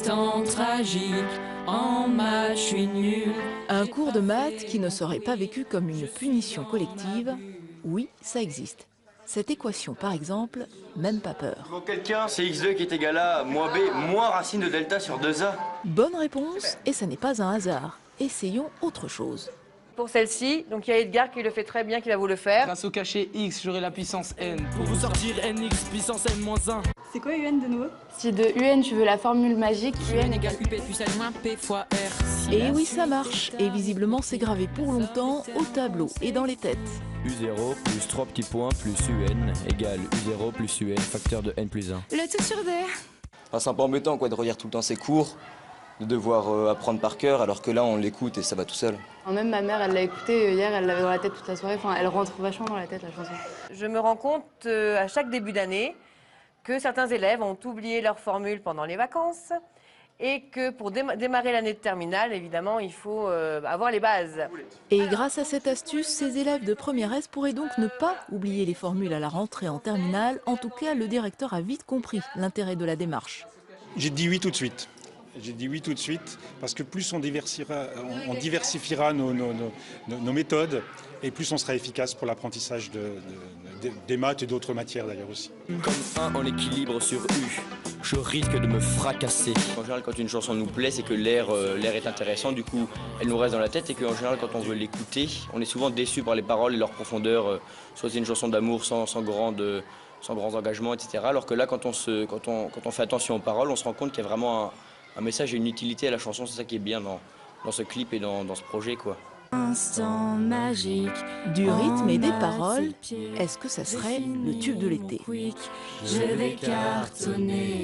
instant tragique, en maths, je suis nul. Un cours de maths qui ne serait pas vécu comme une punition collective, oui, ça existe. Cette équation, par exemple, même pas peur. Pour quelqu'un, c'est x2 qui est égal à moins b, moins racine de delta sur 2a. Bonne réponse, et ça n'est pas un hasard. Essayons autre chose. Pour celle-ci, donc il y a Edgar qui le fait très bien, qui va vous le faire. Grâce au cachet x, j'aurai la puissance n. Pour vous sortir nx puissance n-1. C'est quoi UN de nouveau? Si de UN tu veux la formule magique, UN égale UP plus L moins P fois R. Et oui, ça marche. Et visiblement, c'est gravé pour longtemps au tableau et dans les têtes. U0 plus 3 petits points plus UN égale U0 plus UN facteur de n plus 1. le tout sur D. Enfin, c'est un peu embêtant quoi, de relire tout le temps ses cours, de devoir apprendre par cœur, alors que là on l'écoute et ça va tout seul. Même ma mère, elle l'a écouté hier, elle l'avait dans la tête toute la soirée. Enfin, elle rentre vachement dans la tête la chanson. Je me rends compte à chaque début d'année que certains élèves ont oublié leur formule pendant les vacances et que pour démarrer l'année de terminale, évidemment, il faut avoir les bases. Et grâce à cette astuce, ces élèves de première S pourraient donc ne pas oublier les formules à la rentrée en terminale. En tout cas, le directeur a vite compris l'intérêt de la démarche. J'ai dit oui tout de suite. J'ai dit oui tout de suite parce que plus on diversifiera nos méthodes et plus on sera efficace pour l'apprentissage des maths et d'autres matières d'ailleurs aussi. Comme 1 en équilibre sur U, je risque de me fracasser. En général, quand une chanson nous plaît, c'est que l'air est intéressant, du coup elle nous reste dans la tête et qu'en général quand on veut l'écouter, on est souvent déçu par les paroles et leur profondeur, soit c'est une chanson d'amour sans grands engagements, etc. Alors que là, quand on fait attention aux paroles, on se rend compte qu'il y a vraiment un message et une utilité à la chanson. C'est ça qui est bien dans ce clip et dans ce projet, quoi. Instant magique. Du rythme et des paroles, est-ce que ça serait le tube de l'été? Je vais cartonner.